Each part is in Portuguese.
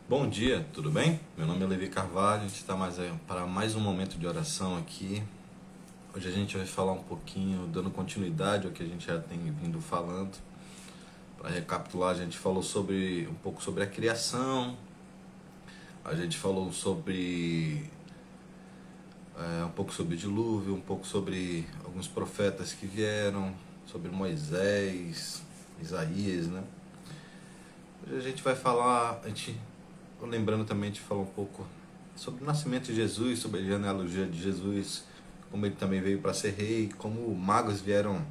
Bom dia, tudo bem? Meu nome é Levi Carvalho, a gente está para mais um momento de oração aqui. Hoje a gente vai falar um pouquinho, dando continuidade ao que a gente já tem vindo falando. Para recapitular, a gente falou um pouco sobre a criação, a gente falou um pouco sobre o dilúvio, um pouco sobre alguns profetas que vieram, sobre Moisés, Isaías, né? Hoje a gente vai falar, lembrando também de falar um pouco sobre o nascimento de Jesus, sobre a genealogia de Jesus, como ele também veio para ser rei, como magos vieram,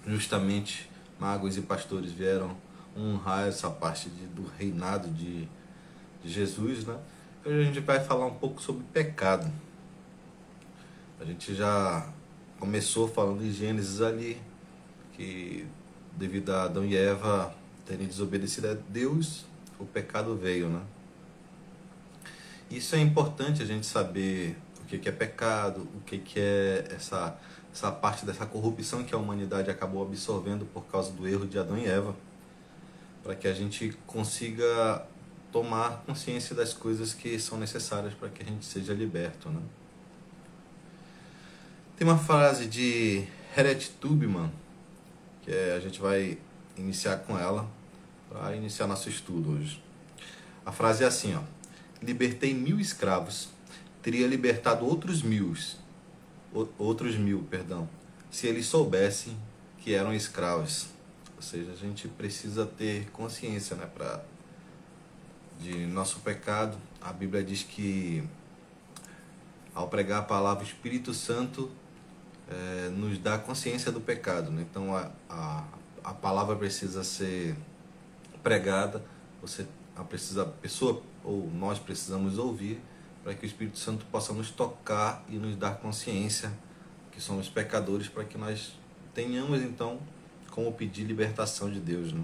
justamente magos e pastores vieram honrar essa parte do reinado de Jesus, né? Hoje a gente vai falar um pouco sobre pecado. A gente já começou falando em Gênesis ali, que devido a Adão e Eva terem desobedecido a Deus, o pecado veio, né? Isso é importante a gente saber o que é pecado, o que é essa parte dessa corrupção que a humanidade acabou absorvendo por causa do erro de Adão e Eva, para que a gente consiga tomar consciência das coisas que são necessárias para que a gente seja liberto, né? Tem uma frase de Harriet Tubman, a gente vai iniciar com ela, para iniciar nosso estudo hoje. A frase é assim, ó: libertei 1.000 escravos, teria libertado outros mil, perdão, se eles soubessem que eram escravos. Ou seja, a gente precisa ter consciência, né, de nosso pecado. A Bíblia diz que ao pregar a palavra, o Espírito Santo nos dá consciência do pecado, né? Então a palavra precisa ser pregada, a pessoa ou nós precisamos ouvir para que o Espírito Santo possa nos tocar e nos dar consciência que somos pecadores, para que nós tenhamos então como pedir libertação de Deus, né?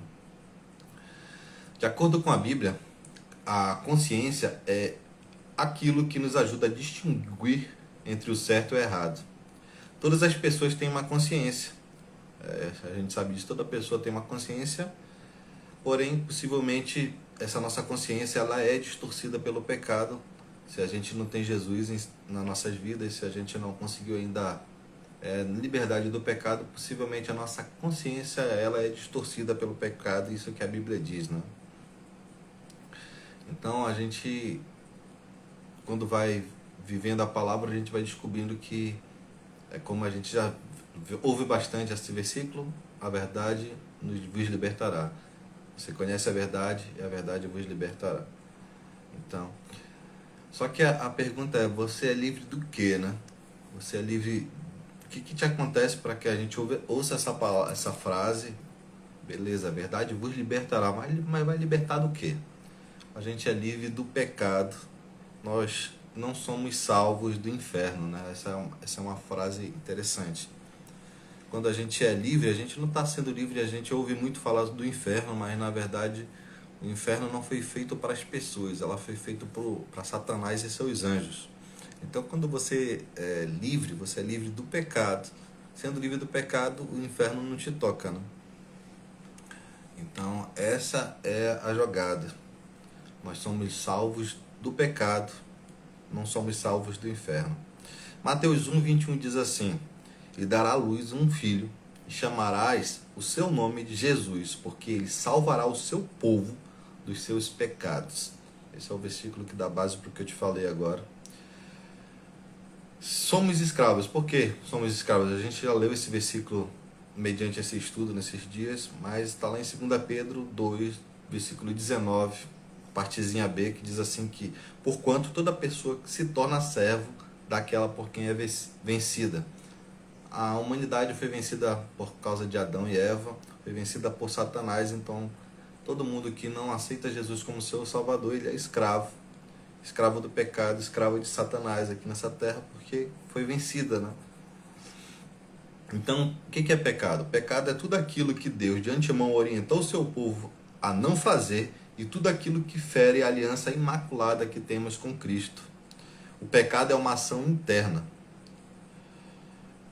De acordo com a Bíblia, a consciência é aquilo que nos ajuda a distinguir entre o certo e o errado. Todas as pessoas têm uma consciência, a gente sabe disso, toda pessoa tem uma consciência, porém, possivelmente, essa nossa consciência ela é distorcida pelo pecado. Se a gente não tem Jesus nas nossas vidas, se a gente não conseguiu ainda liberdade do pecado, possivelmente a nossa consciência ela é distorcida pelo pecado, isso que a Bíblia diz, né? Então a gente, quando vai vivendo a palavra, a gente vai descobrindo que, como a gente já ouve bastante esse versículo, a verdade vos libertará. Você conhece a verdade e a verdade vos libertará. Então, só que a pergunta é, você é livre do quê, né? Você é livre... O que te acontece para que a gente ouça essa frase? Beleza, a verdade vos libertará, mas vai libertar do quê? A gente é livre do pecado. Nós não somos salvos do inferno, né? Essa é uma frase interessante. Quando a gente é livre, a gente não está sendo livre, a gente ouve muito falar do inferno, mas na verdade o inferno não foi feito para as pessoas, ela foi feito para Satanás e seus anjos. Então quando você é livre do pecado. Sendo livre do pecado, o inferno não te toca, né? Então essa é a jogada. Nós somos salvos do pecado, não somos salvos do inferno. Mateus 1:21 diz assim: e dará à luz um filho, e chamarás o seu nome de Jesus, porque ele salvará o seu povo dos seus pecados. Esse é o versículo que dá base para o que eu te falei agora. Somos escravos. Por que somos escravos? A gente já leu esse versículo mediante esse estudo nesses dias, mas está lá em 2 Pedro 2, versículo 19, partezinha B, que diz assim que porquanto toda pessoa que se torna servo daquela por quem é vencida. A humanidade foi vencida por causa de Adão e Eva, foi vencida por Satanás, então todo mundo que não aceita Jesus como seu Salvador, ele é escravo. Escravo do pecado, escravo de Satanás aqui nessa terra, porque foi vencida, né? Então, o que é pecado? Pecado é tudo aquilo que Deus de antemão orientou o seu povo a não fazer e tudo aquilo que fere a aliança imaculada que temos com Cristo. O pecado é uma ação interna.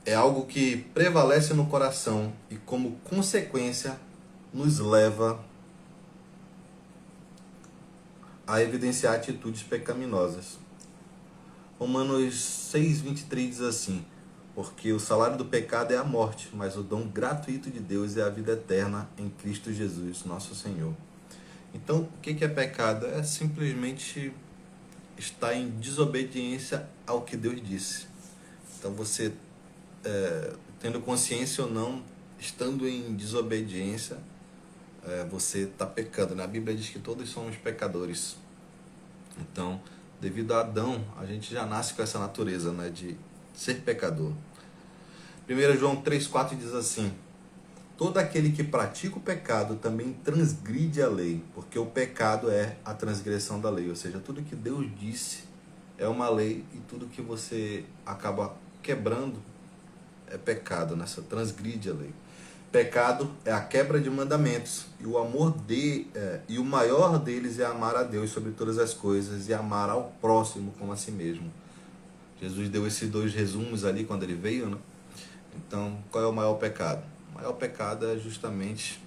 É algo que prevalece no coração e, como consequência, nos leva a evidenciar atitudes pecaminosas. Romanos 6,23 diz assim: porque o salário do pecado é a morte, mas o dom gratuito de Deus é a vida eterna em Cristo Jesus, nosso Senhor. Então, o que é pecado? É simplesmente estar em desobediência ao que Deus disse. Então, você, tendo consciência ou não, estando em desobediência, você está pecando, né? A Bíblia diz que todos somos pecadores. Então, devido a Adão, a gente já nasce com essa natureza, né, de ser pecador. 1 João 3,4 diz assim: todo aquele que pratica o pecado também transgride a lei, porque o pecado é a transgressão da lei. Ou seja, tudo que Deus disse é uma lei e tudo que você acaba quebrando é pecado, né? Você transgride a lei. Pecado é a quebra de mandamentos e e o maior deles é amar a Deus sobre todas as coisas e amar ao próximo como a si mesmo. Jesus deu esses dois resumos ali quando ele veio, né? Então, qual é o maior pecado? O maior pecado é justamente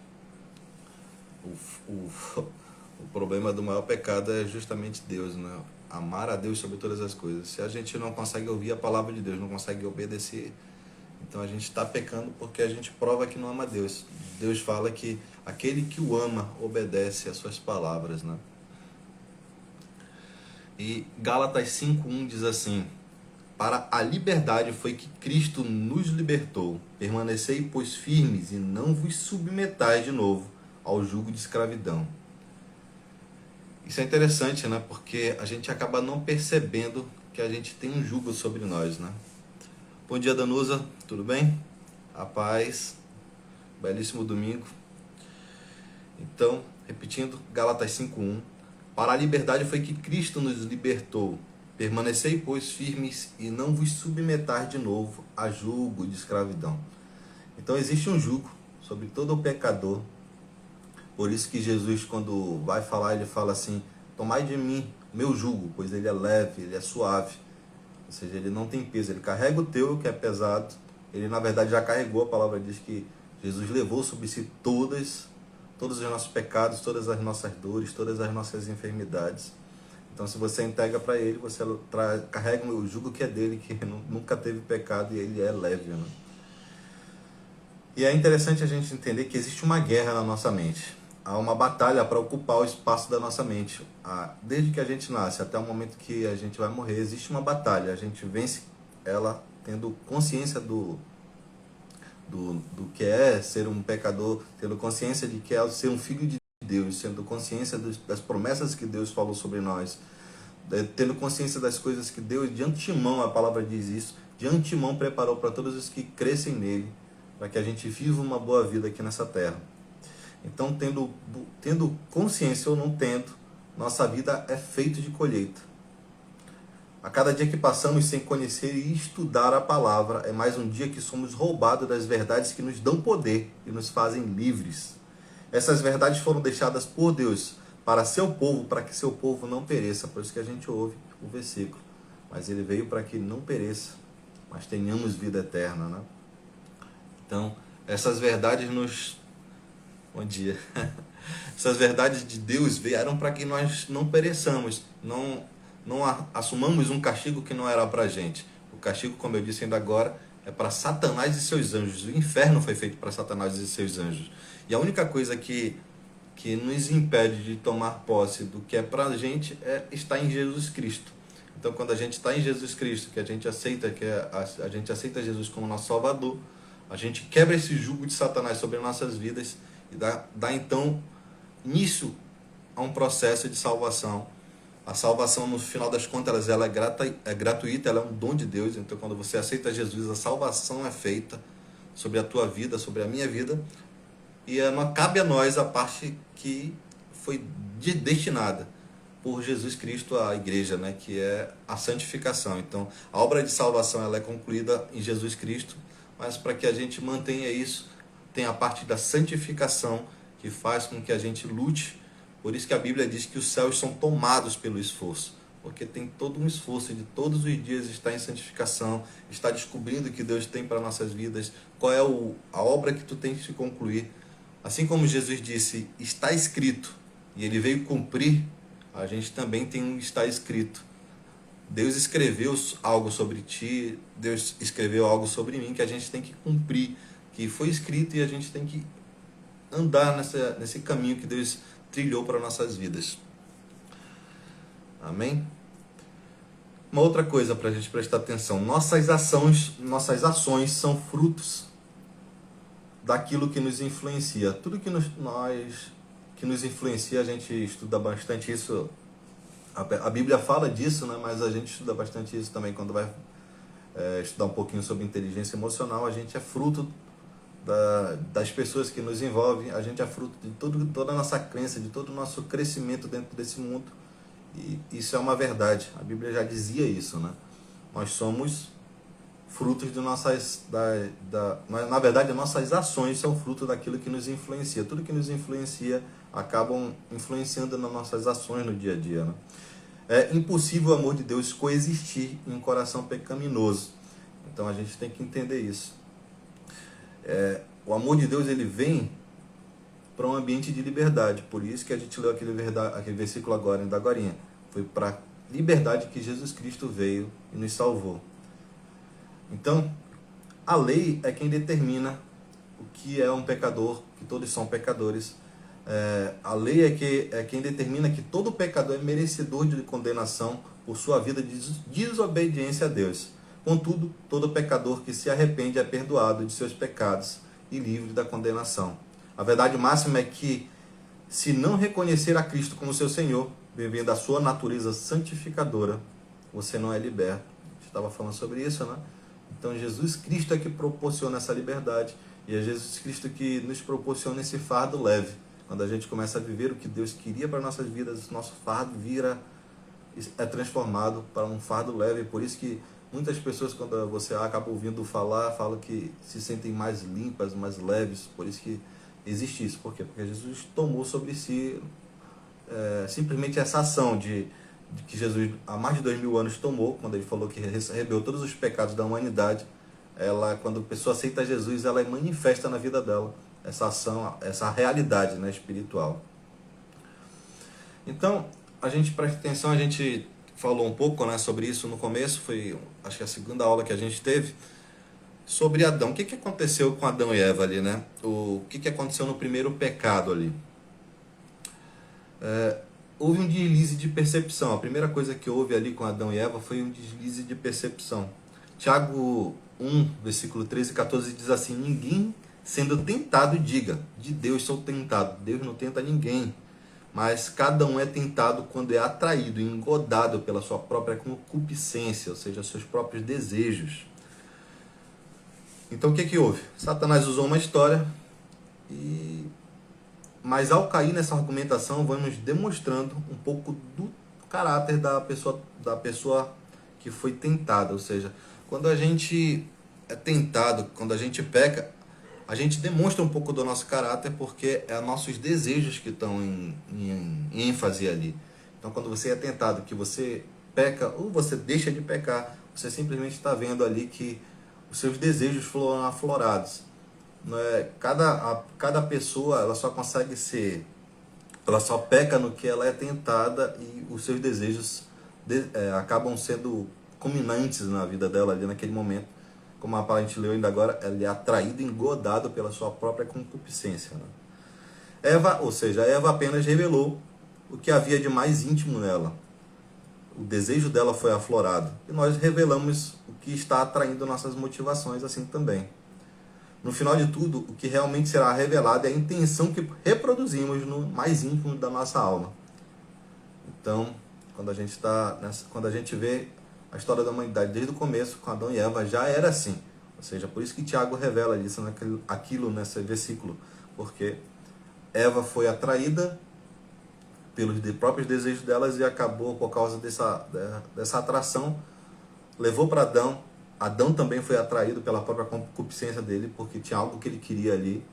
o problema do maior pecado é justamente Deus, né? Amar a Deus sobre todas as coisas. Se a gente não consegue ouvir a palavra de Deus, não consegue obedecer, então a gente está pecando porque a gente prova que não ama Deus. Deus fala que aquele que o ama obedece às suas palavras, né? E Gálatas 5:1 diz assim: para a liberdade foi que Cristo nos libertou. Permanecei, pois, firmes e não vos submetais de novo ao jugo de escravidão. Isso é interessante, né? Porque a gente acaba não percebendo que a gente tem um jugo sobre nós, né? Bom dia, Danusa. Tudo bem? A paz. Belíssimo domingo. Então, repetindo, Gálatas 5:1. Para a liberdade foi que Cristo nos libertou. Permanecei, pois, firmes e não vos submetar de novo a jugo de escravidão. Então existe um jugo sobre todo o pecador. Por isso que Jesus, quando vai falar, ele fala assim: tomai de mim meu jugo, pois ele é leve, ele é suave. Ou seja, ele não tem peso, ele carrega o teu, que é pesado. Ele, na verdade, já carregou. A palavra diz que Jesus levou sobre si todos os nossos pecados, todas as nossas dores, todas as nossas enfermidades. Então, se você entrega para ele, você carrega o jugo que é dele, que nunca teve pecado, e ele é leve, né? E é interessante a gente entender que existe uma guerra na nossa mente. Há uma batalha para ocupar o espaço da nossa mente. Desde que a gente nasce até o momento que a gente vai morrer, existe uma batalha. A gente vence ela tendo consciência do que é ser um pecador, tendo consciência de que é ser um filho de Deus, tendo consciência das promessas que Deus falou sobre nós, tendo consciência das coisas que Deus, de antemão, a palavra diz isso, de antemão preparou para todos os que crescem nele, para que a gente viva uma boa vida aqui nessa terra. Então, tendo consciência ou não tendo, nossa vida é feita de colheita. A cada dia que passamos sem conhecer e estudar a palavra, é mais um dia que somos roubados das verdades que nos dão poder e nos fazem livres. Essas verdades foram deixadas por Deus para seu povo, para que seu povo não pereça. Por isso que a gente ouve o versículo. Mas ele veio para que não pereça, mas tenhamos vida eterna, né? Então, essas verdades nos... Bom dia. Essas verdades de Deus vieram para que nós não pereçamos, não assumamos um castigo que não era para a gente. O castigo, como eu disse ainda agora, é para Satanás e seus anjos. O inferno foi feito para Satanás e seus anjos. E a única coisa que nos impede de tomar posse do que é para a gente é estar em Jesus Cristo. Então, quando a gente está em Jesus Cristo, que a gente aceita Jesus como nosso Salvador, a gente quebra esse jugo de Satanás sobre nossas vidas e dá então início a um processo de salvação. A salvação, no final das contas, ela é gratuita, ela é um dom de Deus. Então, quando você aceita Jesus, a salvação é feita sobre a tua vida, sobre a minha vida. E cabe a nós a parte que foi destinada por Jesus Cristo à igreja, né? Que é a santificação. Então, a obra de salvação ela é concluída em Jesus Cristo, mas para que a gente mantenha isso, tem a parte da santificação, que faz com que a gente lute. Por isso que a Bíblia diz que os céus são tomados pelo esforço, porque tem todo um esforço de todos os dias estar em santificação, estar descobrindo o que Deus tem para nossas vidas, qual é a obra que tu tens que concluir. Assim como Jesus disse, está escrito, e ele veio cumprir, a gente também está escrito. Deus escreveu algo sobre ti, Deus escreveu algo sobre mim que a gente tem que cumprir, que foi escrito e a gente tem que andar nesse caminho que Deus trilhou para nossas vidas. Amém? Uma outra coisa para a gente prestar atenção: nossas ações são frutos daquilo que nos influencia. Tudo que nos influencia, a gente estuda bastante isso. A Bíblia fala disso, né? Mas a gente estuda bastante isso também quando vai estudar um pouquinho sobre inteligência emocional. A gente é fruto das pessoas que nos envolvem, a gente é fruto de toda a nossa crença, de todo o nosso crescimento dentro desse mundo. E isso é uma verdade. A Bíblia já dizia isso, né? Nós somos frutos de na verdade, nossas ações são fruto daquilo que nos influencia. Tudo que nos influencia acabam influenciando nas nossas ações no dia a dia, né? É impossível o amor de Deus coexistir em um coração pecaminoso. Então a gente tem que entender isso. O amor de Deus, ele vem para um ambiente de liberdade. Por isso que a gente leu aquele versículo agora, ainda agorinha. Foi para a liberdade que Jesus Cristo veio e nos salvou. Então, a lei é quem determina o que é um pecador, que todos são pecadores. A lei é quem determina que todo pecador é merecedor de condenação por sua vida de desobediência a Deus. Contudo, todo pecador que se arrepende é perdoado de seus pecados e livre da condenação. A verdade máxima é que, se não reconhecer a Cristo como seu Senhor, vivendo a sua natureza santificadora, você não é liberto. A gente estava falando sobre isso, né? Então, Jesus Cristo é que proporciona essa liberdade, e é Jesus Cristo que nos proporciona esse fardo leve. Quando a gente começa a viver o que Deus queria para nossas vidas, nosso fardo é transformado para um fardo leve. Por isso que muitas pessoas, quando você acaba ouvindo falar, falam que se sentem mais limpas, mais leves. Por isso que existe isso. Por quê? Porque Jesus tomou sobre si simplesmente essa ação de que Jesus há mais de 2000 anos tomou, quando ele falou que recebeu todos os pecados da humanidade. Quando a pessoa aceita Jesus, ela manifesta na vida dela essa ação, essa realidade, né, espiritual. Então, a gente presta atenção, a gente falou um pouco, né, sobre isso no começo, foi acho que a segunda aula que a gente teve, sobre Adão. O que aconteceu com Adão e Eva ali, né? O que aconteceu no primeiro pecado ali? Houve um deslize de percepção. A primeira coisa que houve ali com Adão e Eva foi um deslize de percepção. Tiago 1, versículo 13 e 14 diz assim: ninguém sendo tentado diga, de Deus sou tentado. Deus não tenta ninguém, mas cada um é tentado quando é atraído e engodado pela sua própria concupiscência, ou seja, seus próprios desejos. Então o que houve? Satanás usou uma história, mas ao cair nessa argumentação, vamos demonstrando um pouco do caráter da pessoa que foi tentada. Ou seja, quando a gente é tentado, quando a gente peca, a gente demonstra um pouco do nosso caráter, porque é nossos desejos que estão em ênfase ali. Então, quando você é tentado, que você peca ou você deixa de pecar, você simplesmente está vendo ali que os seus desejos foram aflorados. Cada pessoa, ela só consegue ela só peca no que ela é tentada, e os seus desejos acabam sendo culminantes na vida dela ali naquele momento. Como a gente leu ainda agora, ela é atraída e engodada pela sua própria concupiscência, né? Eva apenas revelou o que havia de mais íntimo nela. O desejo dela foi aflorado. E nós revelamos o que está atraindo nossas motivações assim também. No final de tudo, o que realmente será revelado é a intenção que reproduzimos no mais íntimo da nossa alma. Então, quando a gente vê a história da humanidade desde o começo, com Adão e Eva, já era assim. Ou seja, por isso que Tiago revela isso, aquilo nesse versículo. Porque Eva foi atraída pelos próprios desejos delas e acabou, por causa dessa atração, levou para Adão. Adão também foi atraído pela própria concupiscência dele, porque tinha algo que ele queria ali,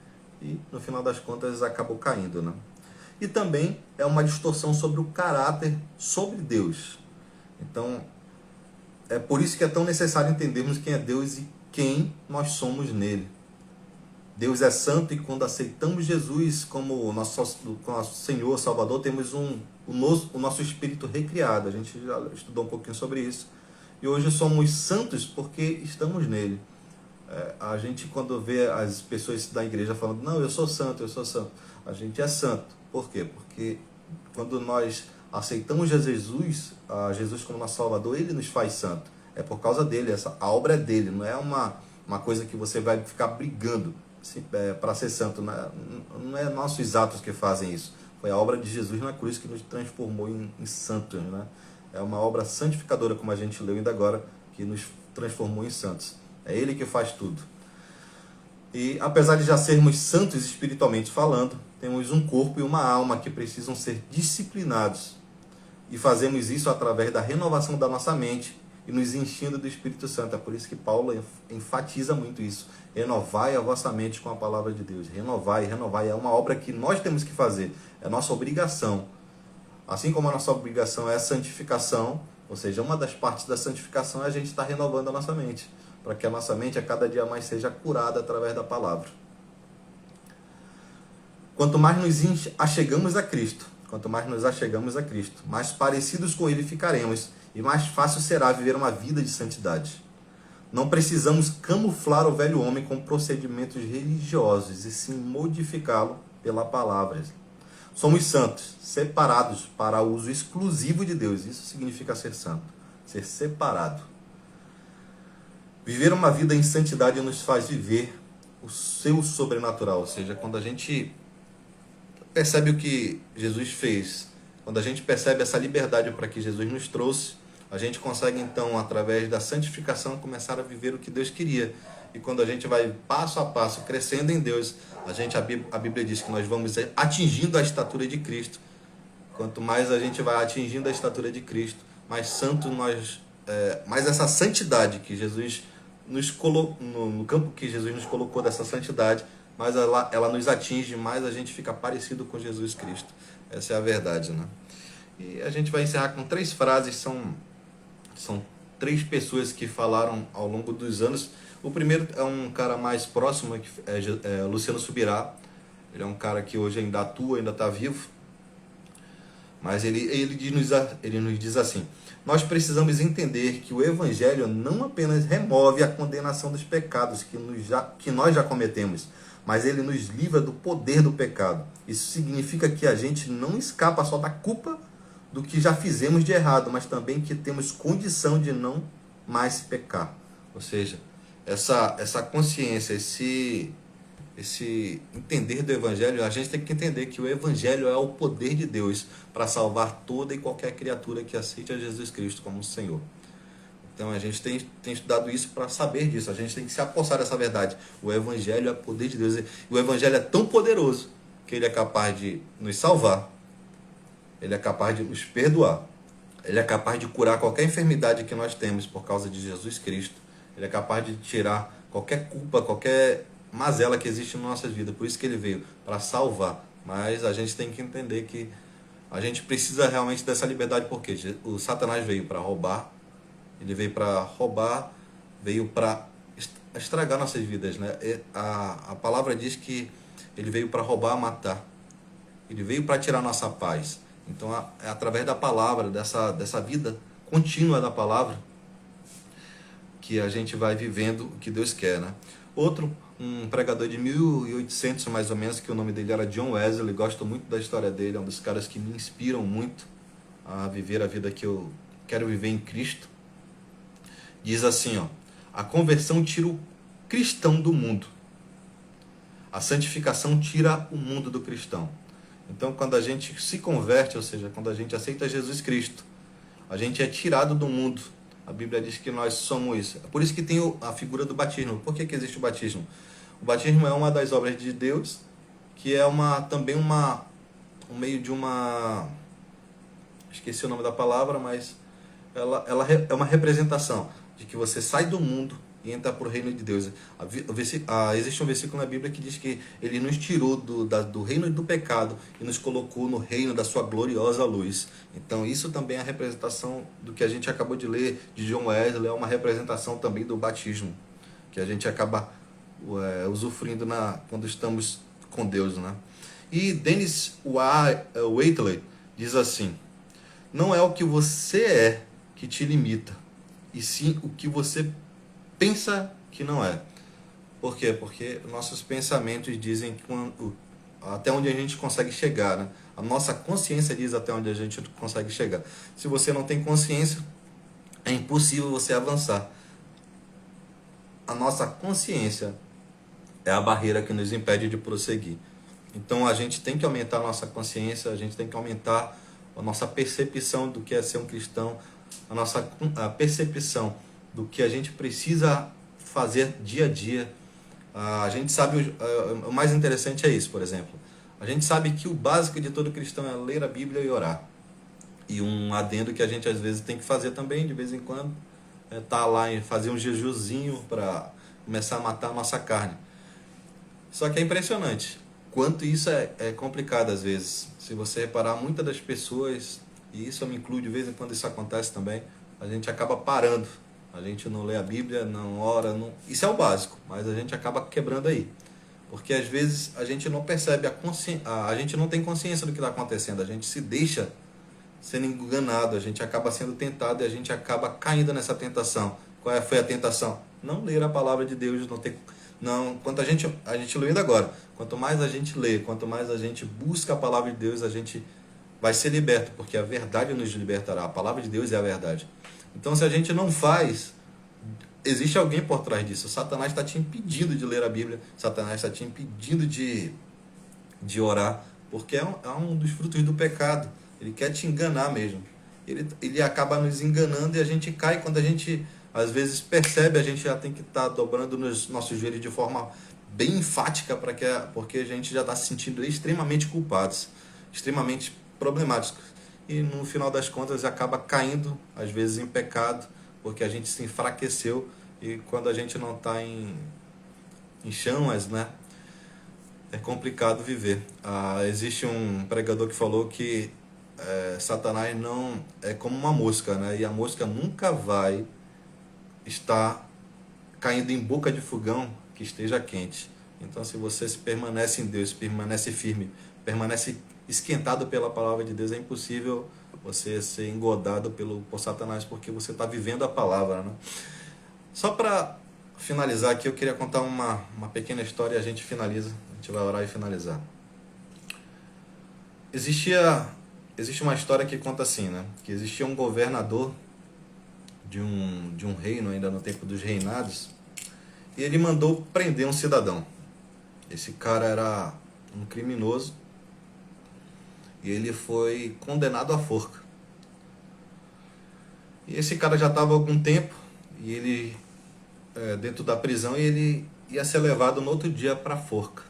e no final das contas acabou caindo, né? E também é uma distorção sobre o caráter, sobre Deus. Então, é por isso que é tão necessário entendermos quem é Deus e quem nós somos nele. Deus é santo e quando aceitamos Jesus como nosso Senhor, Salvador, temos o nosso espírito recriado. A gente já estudou um pouquinho sobre isso. E hoje somos santos porque estamos nele. A gente, quando vê as pessoas da igreja falando, não, eu sou santo, eu sou santo. A gente é santo. Por quê? Porque quando nós aceitamos a Jesus como nosso Salvador, ele nos faz santo. É por causa dele, a obra é dele, não é uma coisa que você vai ficar brigando para ser santo. Não é nossos atos que fazem isso. Foi a obra de Jesus na cruz que nos transformou em santos. Né? É uma obra santificadora, como a gente leu ainda agora, que nos transformou em santos. É ele que faz tudo. E apesar de já sermos santos espiritualmente falando, temos um corpo e uma alma que precisam ser disciplinados. E fazemos isso através da renovação da nossa mente e nos enchendo do Espírito Santo. É por isso que Paulo enfatiza muito isso. Renovai a vossa mente com a palavra de Deus. Renovai. É uma obra que nós temos que fazer. É nossa obrigação. Assim como a nossa obrigação é a santificação, ou seja, uma das partes da santificação é a gente estar renovando a nossa mente, para que a nossa mente a cada dia mais seja curada através da palavra. Quanto mais nos achegamos a Cristo, mais parecidos com Ele ficaremos e mais fácil será viver uma vida de santidade. Não precisamos camuflar o velho homem com procedimentos religiosos e sim modificá-lo pela palavra. Somos santos, separados para o uso exclusivo de Deus. Isso significa ser santo, ser separado. Viver uma vida em santidade nos faz viver o seu sobrenatural. Ou seja, quando a gente percebe o que Jesus fez, quando a gente percebe essa liberdade para que Jesus nos trouxe, a gente consegue então, através da santificação, começar a viver o que Deus queria. E quando a gente vai passo a passo crescendo em Deus, a Bíblia diz que nós vamos atingindo a estatura de Cristo. Quanto mais a gente vai atingindo a estatura de Cristo, mais santo mais essa santidade que Jesus nos colocou, no campo que Jesus nos colocou dessa santidade, mais ela nos atinge, mais a gente fica parecido com Jesus Cristo. Essa é a verdade, né? E a gente vai encerrar com 3 frases, são 3 pessoas que falaram ao longo dos anos. O primeiro é um cara mais próximo, que é Luciano Subirá. Ele é um cara que hoje ainda atua, ainda está vivo. Mas ele nos diz assim: nós precisamos entender que o Evangelho não apenas remove a condenação dos pecados que nós já cometemos, mas ele nos livra do poder do pecado. Isso significa que a gente não escapa só da culpa do que já fizemos de errado, mas também que temos condição de não mais pecar. Ou seja, essa consciência, esse entender do Evangelho, a gente tem que entender que o Evangelho é o poder de Deus para salvar toda e qualquer criatura que aceite a Jesus Cristo como Senhor. Então a gente tem estudado isso para saber disso, a gente tem que se apossar dessa verdade. O Evangelho é o poder de Deus, o Evangelho é tão poderoso que ele é capaz de nos salvar, ele é capaz de nos perdoar, ele é capaz de curar qualquer enfermidade que nós temos por causa de Jesus Cristo, ele é capaz de tirar qualquer culpa, qualquer mazela que existe na nossa vida. Por isso que ele veio, para salvar. Mas a gente tem que entender que a gente precisa realmente dessa liberdade, porque o Satanás veio para roubar, ele veio para roubar, veio para estragar nossas vidas, né? A palavra diz que ele veio para roubar, matar. Ele veio para tirar nossa paz. Então é através da palavra, dessa vida contínua da palavra, que a gente vai vivendo o que Deus quer, né? Outro, um pregador de 1800 mais ou menos, que o nome dele era John Wesley, gosto muito da história dele, é um dos caras que me inspiram muito a viver a vida que eu quero viver em Cristo. Diz assim, ó: a conversão tira o cristão do mundo, a santificação tira o mundo do cristão. Então, quando a gente se converte, ou seja, quando a gente aceita Jesus Cristo, a gente é tirado do mundo. A Bíblia diz que nós somos... É por isso que tem a figura do batismo. Por que existe o batismo? O batismo é uma das obras de Deus, que é também um meio de uma... Esqueci o nome da palavra, mas ela é uma representação de que você sai do mundo e entra para o reino de Deus. Existe um versículo na Bíblia que diz que ele nos tirou do reino do pecado e nos colocou no reino da sua gloriosa luz. Então isso também é a representação do que a gente acabou de ler de John Wesley, é uma representação também do batismo, que a gente acaba usufruindo quando estamos com Deus, né? E Dennis Waitley diz assim: não é o que você é que te limita, e sim o que você pensa que não é. Por quê? Porque nossos pensamentos dizem até onde a gente consegue chegar, né? A nossa consciência diz até onde a gente consegue chegar. Se você não tem consciência, é impossível você avançar. A nossa consciência é a barreira que nos impede de prosseguir. Então a gente tem que aumentar a nossa consciência, a gente tem que aumentar a nossa percepção do que é ser um cristão, a percepção do que a gente precisa fazer dia a dia. A gente sabe, o mais interessante é isso, por exemplo. A gente sabe que o básico de todo cristão é ler a Bíblia e orar. E um adendo que a gente às vezes tem que fazer também, de vez em quando, é estar lá e fazer um jejuzinho para começar a matar a nossa carne. Só que é impressionante quanto isso é complicado às vezes. Se você reparar, muitas das pessoas, e isso eu me incluo de vez em quando isso acontece também, a gente acaba parando. A gente não lê a Bíblia, não ora, não... Isso é o básico, mas a gente acaba quebrando aí. Porque às vezes a gente não percebe, a gente não tem consciência do que está acontecendo, a gente se deixa sendo enganado, a gente acaba sendo tentado e a gente acaba caindo nessa tentação. Qual foi a tentação? Não ler a palavra de Deus, quanto a gente lendo agora, quanto mais a gente lê, quanto mais a gente busca a palavra de Deus, a gente vai ser liberto, porque a verdade nos libertará. A palavra de Deus é a verdade. Então, se a gente não faz, existe alguém por trás disso. Satanás está te impedindo de ler a Bíblia, Satanás está te impedindo de orar, porque é um dos frutos do pecado. Ele quer te enganar mesmo. Ele acaba nos enganando e a gente cai. Quando a gente às vezes percebe, a gente já tem que estar dobrando nos nossos joelhos de forma bem enfática, porque a gente já está se sentindo extremamente culpados, extremamente problemáticos. E no final das contas acaba caindo, às vezes, em pecado, porque a gente se enfraqueceu. E quando a gente não está em chamas, né? É complicado viver. Existe um pregador que falou que Satanás não é como uma mosca, né? E a mosca nunca vai estar caindo em boca de fogão que esteja quente. Então, se você permanece em Deus, permanece firme, permanece esquentado pela palavra de Deus, é impossível você ser engodado por Satanás, porque você está vivendo a palavra, né? Só para finalizar aqui, eu queria contar uma pequena história e a gente finaliza. A gente vai orar e finalizar. Existe uma história que conta assim, né? Que existia um governador de um reino, ainda no tempo dos reinados, e ele mandou prender um cidadão. Esse cara era um criminoso e ele foi condenado à forca. E esse cara já estava há algum tempo e ele dentro da prisão, e ele ia ser levado no outro dia para a forca.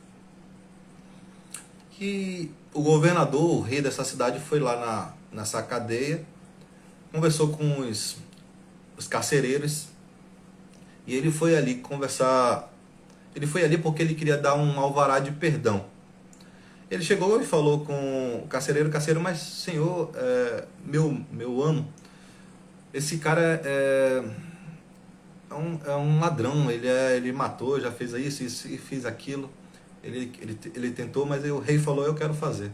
E o governador, o rei dessa cidade, foi lá nessa cadeia, conversou com os carcereiros, e ele foi ali conversar. Ele foi ali porque ele queria dar um alvará de perdão. Ele chegou e falou com o carcereiro: mas senhor, meu amo, esse cara é um ladrão, ele matou, já fez isso e fez aquilo. Ele tentou, mas o rei falou: eu quero fazer.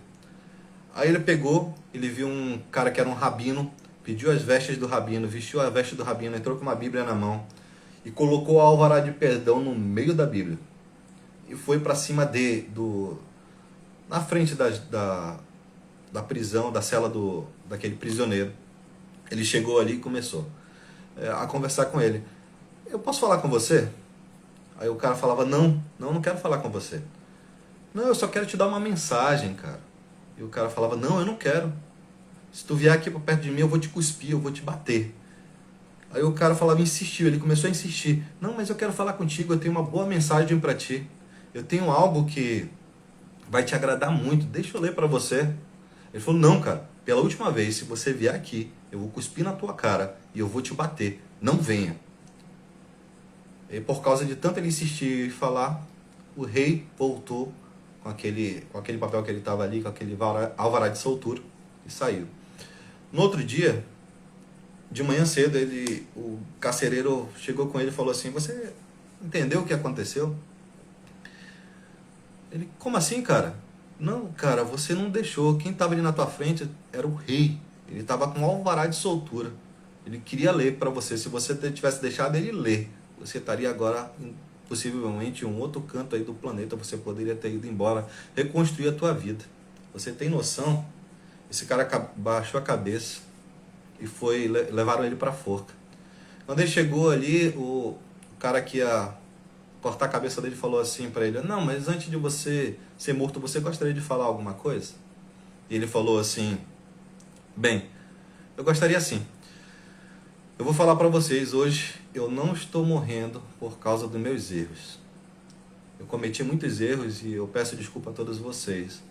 Aí ele pegou, ele viu um cara que era um rabino, pediu as vestes do rabino, vestiu a veste do rabino, entrou com uma Bíblia na mão e colocou o alvará de perdão no meio da Bíblia. E foi para cima na frente da prisão, da cela daquele prisioneiro. Ele chegou ali e começou a conversar com ele. Eu posso falar com você? Aí o cara falava: não quero falar com você. Não, eu só quero te dar uma mensagem, cara. E o cara falava: não, eu não quero. Se tu vier aqui para perto de mim, eu vou te cuspir, eu vou te bater. Aí o cara falava, insistiu, ele começou a insistir: não, mas eu quero falar contigo, eu tenho uma boa mensagem para ti. Eu tenho algo que vai te agradar muito, deixa eu ler para você. Ele falou: não, cara, pela última vez, se você vier aqui, eu vou cuspir na tua cara e eu vou te bater. Não venha. E por causa de tanto ele insistir e falar, o rei voltou com aquele papel que ele estava ali, com aquele alvará de soltura, e saiu. No outro dia, de manhã cedo, o carcereiro chegou com ele e falou assim: você entendeu o que aconteceu? Ele, como assim, cara? Não, cara, você não deixou. Quem estava ali na tua frente era o rei. Ele estava com um alvará de soltura. Ele queria ler para você. Se você tivesse deixado ele ler, você estaria agora possivelmente em um outro canto aí do planeta. Você poderia ter ido embora, reconstruir a tua vida. Você tem noção? Esse cara baixou a cabeça e levaram ele para a forca. Quando ele chegou ali, o cara que ia cortar a cabeça dele falou assim para ele: não, mas antes de você ser morto, você gostaria de falar alguma coisa? E ele falou assim: bem, eu gostaria sim. Eu vou falar para vocês hoje, eu não estou morrendo por causa dos meus erros. Eu cometi muitos erros e eu peço desculpa a todos vocês,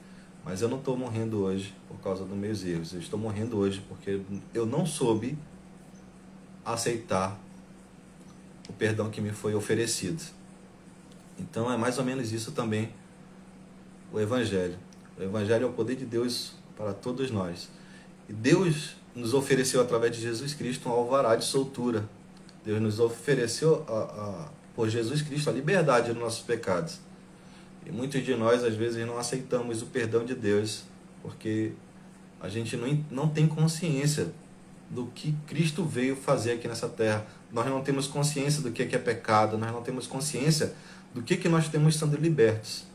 mas eu não estou morrendo hoje por causa dos meus erros. Eu estou morrendo hoje porque eu não soube aceitar o perdão que me foi oferecido. Então é mais ou menos isso também o Evangelho. O Evangelho é o poder de Deus para todos nós. E Deus nos ofereceu através de Jesus Cristo um alvará de soltura. Deus nos ofereceu por Jesus Cristo a liberdade dos nossos pecados. E muitos de nós às vezes não aceitamos o perdão de Deus porque a gente não tem consciência do que Cristo veio fazer aqui nessa terra. Nós não temos consciência do que é pecado, nós não temos consciência do que nós temos sendo libertos.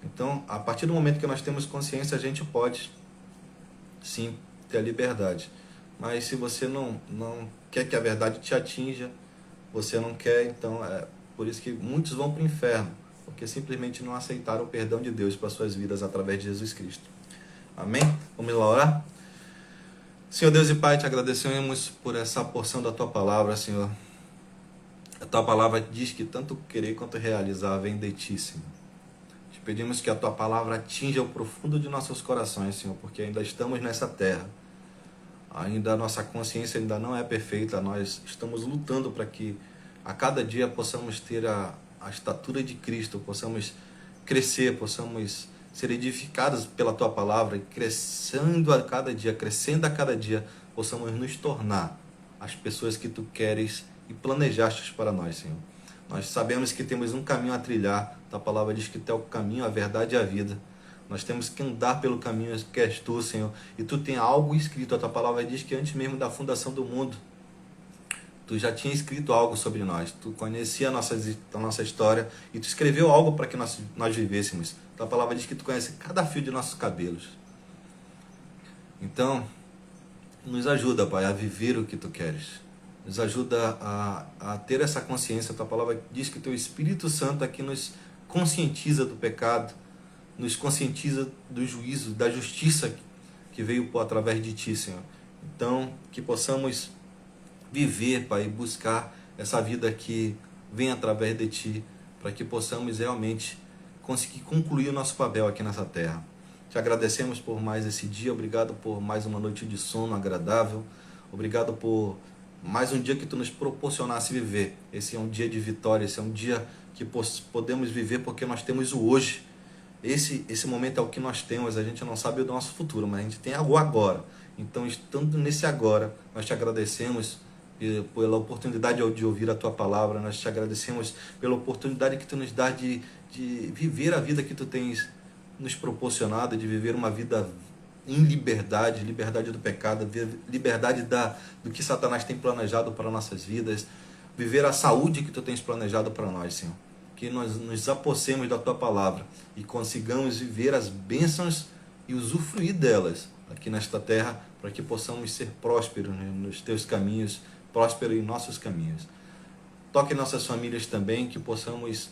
Então, a partir do momento que nós temos consciência, a gente pode, sim, ter a liberdade. Mas se você não quer que a verdade te atinja, você não quer, então é por isso que muitos vão para o inferno, porque simplesmente não aceitaram o perdão de Deus para suas vidas através de Jesus Cristo. Amém? Vamos lá orar? Senhor Deus e Pai, te agradecemos por essa porção da Tua palavra, Senhor. A Tua palavra diz que tanto querer quanto realizar vem de Ti, Senhor. Te pedimos que a Tua palavra atinja o profundo de nossos corações, Senhor, porque ainda estamos nessa terra. Ainda a nossa consciência ainda não é perfeita, nós estamos lutando para que a cada dia possamos ter a estatura de Cristo, possamos crescer, possamos ser edificados pela Tua palavra e crescendo a cada dia, possamos nos tornar as pessoas que Tu queres e planejaste para nós, Senhor. Nós sabemos que temos um caminho a trilhar, Tua palavra diz que Tu é o caminho, a verdade e a vida. Nós temos que andar pelo caminho que és Tu, Senhor, e Tu tem algo escrito, a Tua palavra diz que antes mesmo da fundação do mundo, Tu já tinha escrito algo sobre nós, Tu conhecia a nossa história e Tu escreveu algo para que nós vivêssemos. Tua palavra diz que Tu conhece cada fio de nossos cabelos. Então, nos ajuda, Pai, a viver o que Tu queres. Nos ajuda a ter essa consciência. Tua palavra diz que Teu Espírito Santo aqui nos conscientiza do pecado, nos conscientiza do juízo, da justiça que veio através de Ti, Senhor. Então, que possamos viver, Pai, buscar essa vida que vem através de Ti, para que possamos realmente conseguir concluir o nosso papel aqui nessa terra. Te agradecemos por mais esse dia, obrigado por mais uma noite de sono agradável, obrigado por mais um dia que Tu nos proporcionasse viver. Esse é um dia de vitória, esse é um dia que podemos viver porque nós temos o hoje. Esse momento é o que nós temos, a gente não sabe o nosso futuro, mas a gente tem o agora. Então, estando nesse agora, nós Te agradecemos pela oportunidade de ouvir a Tua palavra, nós Te agradecemos pela oportunidade que Tu nos dá de viver a vida que Tu tens nos proporcionado, de viver uma vida em liberdade, liberdade do pecado, liberdade do que Satanás tem planejado para nossas vidas, viver a saúde que Tu tens planejado para nós, Senhor. Que nós nos apossemos da Tua palavra e consigamos viver as bênçãos e usufruir delas aqui nesta terra, para que possamos ser prósperos nos Teus caminhos, prósperos em nossos caminhos. Toque nossas famílias também, que possamos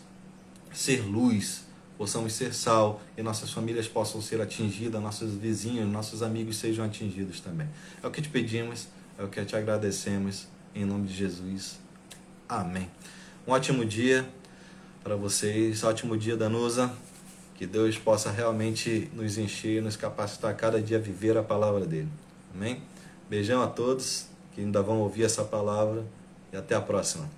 ser luz, possamos ser sal, e nossas famílias possam ser atingidas, nossos vizinhos, nossos amigos sejam atingidos também. É o que Te pedimos, é o que Te agradecemos, em nome de Jesus. Amém. Um ótimo dia para vocês, ótimo dia, Danusa. Que Deus possa realmente nos encher, nos capacitar cada dia a viver a palavra dele. Amém? Beijão a todos que ainda vão ouvir essa palavra e até a próxima.